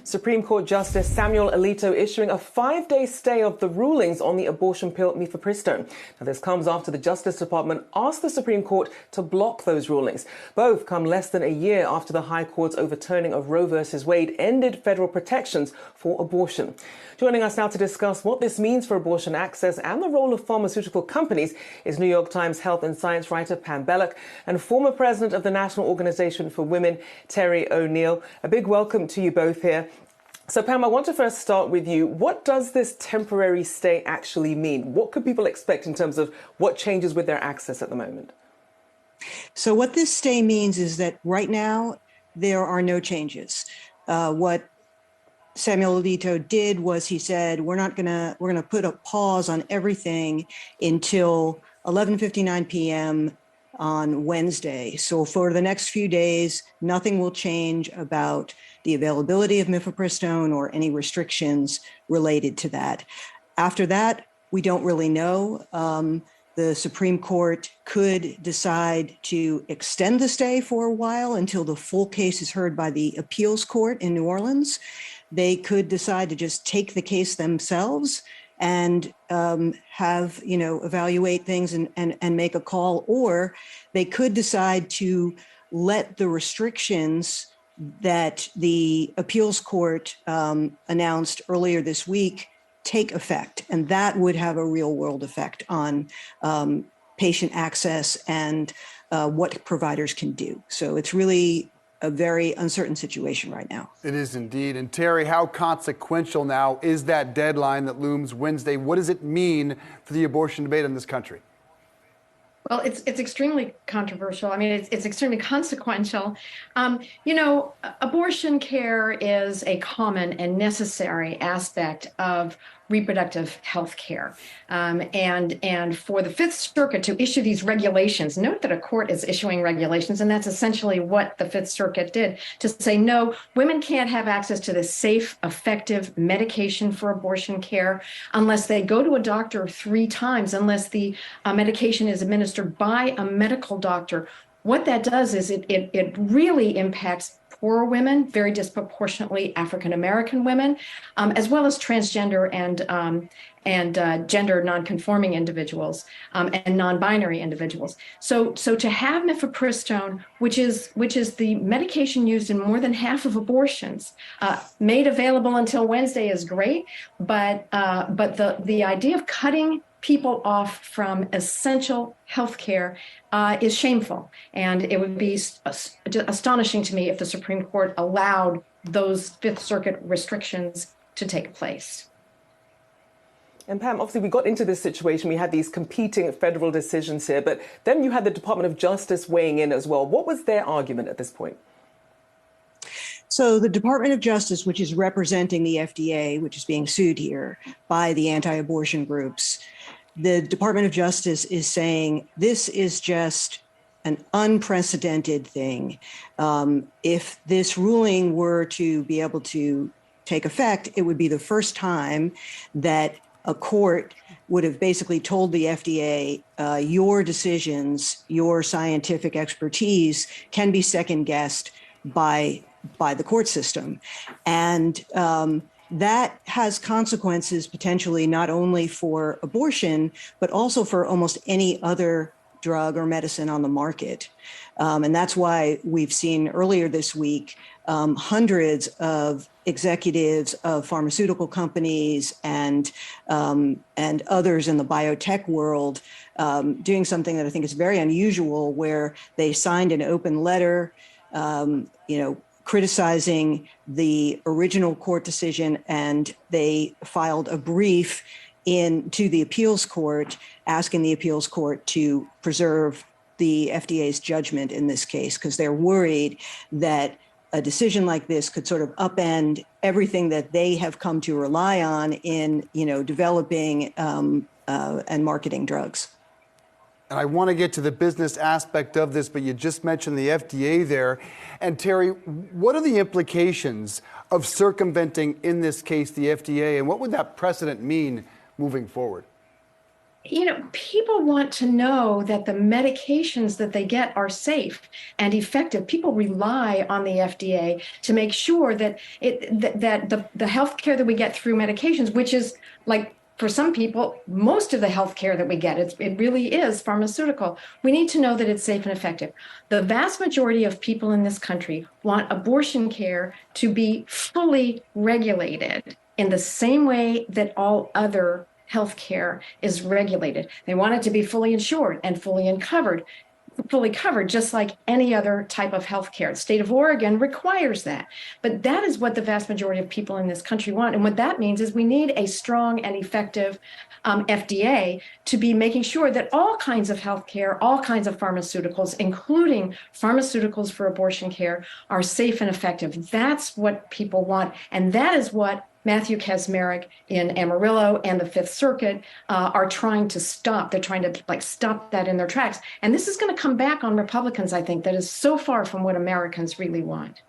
Supreme Court Justice Samuel Alito issuing a 5-day stay of the rulings on the abortion pill mifepristone. Now, this comes after the Justice Department asked the Supreme Court to block those rulings. Both come less than a year after the High Court's overturning of Roe v. Wade ended federal protections for abortion. Joining us now to discuss what this means for abortion access and the role of pharmaceutical companies is New York Times health and science writer Belluck and former president of the National Organization for Women, Terry O'Neill. A big welcome to you both here. So, Pam, I want to first start with you. What does this temporary stay actually mean? What could people expect in terms of what changes with their access at the moment? So what this stay means is that right now there are no changes. What Samuel Alito did was he said, we're going to put a pause on everything until 11:59 p.m. on Wednesday. So for the next few days, nothing will change about the availability of mifepristone or any restrictions related to that. After that, we don't really know. The Supreme Court could decide to extend the stay for a while until the full case is heard by the appeals court in New Orleans. They could decide to just take the case themselves and evaluate things and make a call, or they could decide to let the restrictions that the appeals court announced earlier this week take effect. And that would have a real world effect on patient access and what providers can do. So it's really a very uncertain situation right now. It is indeed. And Terry, how consequential now is that deadline that looms Wednesday? What does it mean for the abortion debate in this country? Well, it's extremely controversial. I mean, it's extremely consequential. Abortion care is a common and necessary aspect of reproductive health care. And for the Fifth Circuit to issue these regulations, note that a court is issuing regulations, and that's essentially what the Fifth Circuit did, to say, no, women can't have access to this safe, effective medication for abortion care unless they go to a doctor 3 times, unless the medication is administered by a medical doctor. What that does is it really impacts poor women, very disproportionately African-American women, as well as transgender and gender non-conforming individuals and non-binary individuals. So to have mifepristone, which is the medication used in more than half of abortions, made available until Wednesday is great, but the idea of cutting people off from essential health care is shameful. And it would be astonishing to me if the Supreme Court allowed those Fifth Circuit restrictions to take place. And Pam, obviously we got into this situation, we had these competing federal decisions here, but then you had the Department of Justice weighing in as well. What was their argument at this point? So the Department of Justice, which is representing the FDA, which is being sued here by the anti-abortion groups, the Department of Justice is saying this is just an unprecedented thing. If this ruling were to be able to take effect, it would be the first time that a court would have basically told the FDA, your decisions, your scientific expertise can be second-guessed by the court system. And that has consequences potentially not only for abortion, but also for almost any other drug or medicine on the market. And that's why we've seen earlier this week hundreds of executives of pharmaceutical companies and others in the biotech world doing something that I think is very unusual, where they signed an open letter, criticizing the original court decision, and they filed a brief to the appeals court, asking the appeals court to preserve the FDA's judgment in this case, because they're worried that a decision like this could sort of upend everything that they have come to rely on in, developing and marketing drugs. And I want to get to the business aspect of this, but you just mentioned the FDA there. And Terry, what are the implications of circumventing, in this case, the FDA, and what would that precedent mean moving forward? People want to know that the medications that they get are safe and effective. People rely on the FDA to make sure that the health care that we get through medications, which is like for some people, most of the health care that we get, it really is pharmaceutical. We need to know that it's safe and effective. The vast majority of people in this country want abortion care to be fully regulated in the same way that all other healthcare is regulated. They want it to be fully insured and fully covered, just like any other type of healthcare. The state of Oregon requires that. But that is what the vast majority of people in this country want. And what that means is we need a strong and effective FDA to be making sure that all kinds of healthcare, all kinds of pharmaceuticals, including pharmaceuticals for abortion care, are safe and effective. That's what people want. And that is what Matthew Kacsmaryk in Amarillo and the Fifth Circuit are trying to stop. They're trying to stop that in their tracks. And this is going to come back on Republicans, I think, that is so far from what Americans really want.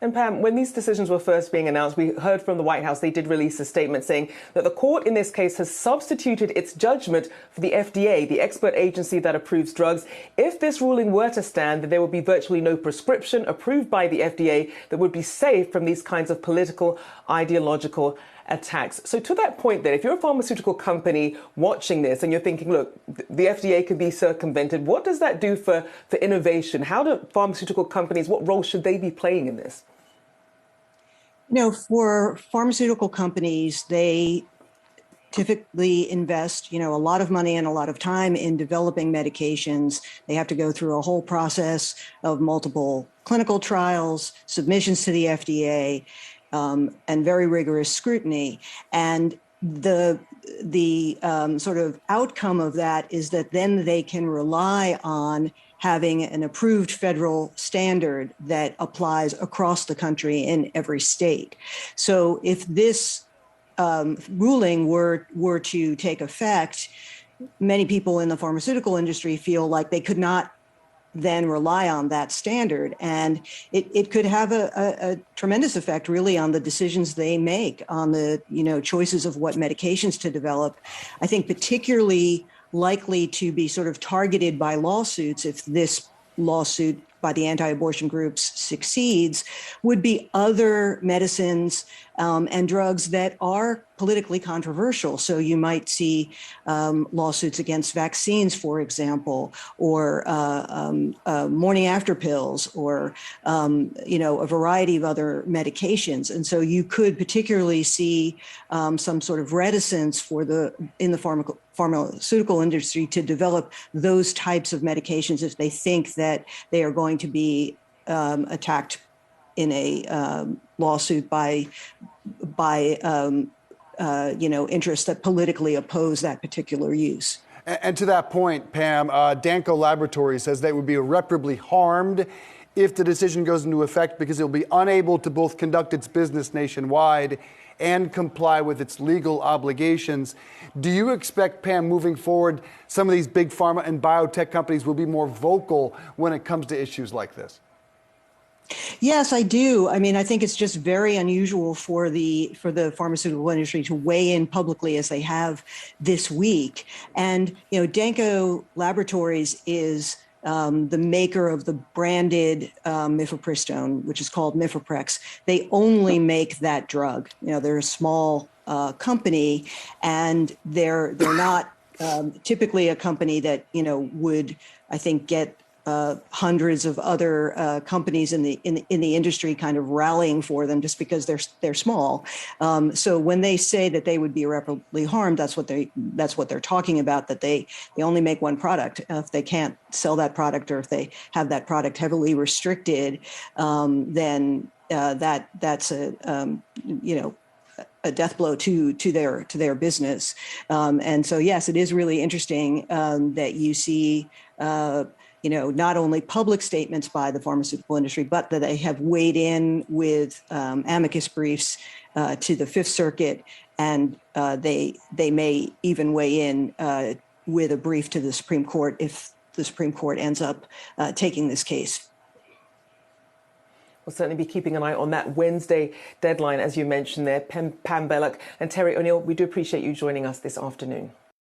And Pam, when these decisions were first being announced, we heard from the White House, they did release a statement saying that the court in this case has substituted its judgment for the FDA, the expert agency that approves drugs. If this ruling were to stand, then there would be virtually no prescription approved by the FDA that would be safe from these kinds of political, ideological attacks. So to that point then, if you're a pharmaceutical company watching this and you're thinking, look, the FDA could be circumvented, what does that do for innovation? How do pharmaceutical companies, what role should they be playing in this? For pharmaceutical companies, they typically invest, a lot of money and a lot of time in developing medications. They have to go through a whole process of multiple clinical trials, submissions to the FDA, and very rigorous scrutiny. And the sort of outcome of that is that then they can rely on having an approved federal standard that applies across the country in every state. So if this ruling were to take effect, many people in the pharmaceutical industry feel like they could not then rely on that standard. And it could have a tremendous effect really on the decisions they make, on the choices of what medications to develop. I think particularly likely to be sort of targeted by lawsuits if this lawsuit by the anti-abortion groups succeeds would be other medicines and drugs that are politically controversial. So you might see lawsuits against vaccines, for example, or morning after pills, or a variety of other medications. And so you could particularly see some sort of reticence in the pharmaceutical industry to develop those types of medications if they think that they are going to be attacked in a lawsuit by interests that politically oppose that particular use. And to that point, Pam, Danco Laboratories says they would be irreparably harmed if the decision goes into effect because it will be unable to both conduct its business nationwide and comply with its legal obligations. Do you expect, Pam, moving forward, some of these big pharma and biotech companies will be more vocal when it comes to issues like this? Yes, I do. I mean, I think it's just very unusual for the pharmaceutical industry to weigh in publicly as they have this week. And, Danco Laboratories is the maker of the branded mifepristone, which is called Mifeprex. They only make that drug. They're a small company, and they're not typically a company that would, I think, get hundreds of other companies in the industry kind of rallying for them just because they're small. So when they say that they would be irreparably harmed, that's what they're talking about. That they only make one product. If they can't sell that product, or if they have that product heavily restricted, then that's a death blow to their business. And so yes, it is really interesting that you see. Not only public statements by the pharmaceutical industry, but that they have weighed in with amicus briefs to the Fifth Circuit, and they may even weigh in with a brief to the Supreme Court if the Supreme Court ends up taking this case. We'll certainly be keeping an eye on that Wednesday deadline, as you mentioned there. Pam Belluck and Terry O'Neill, we do appreciate you joining us this afternoon.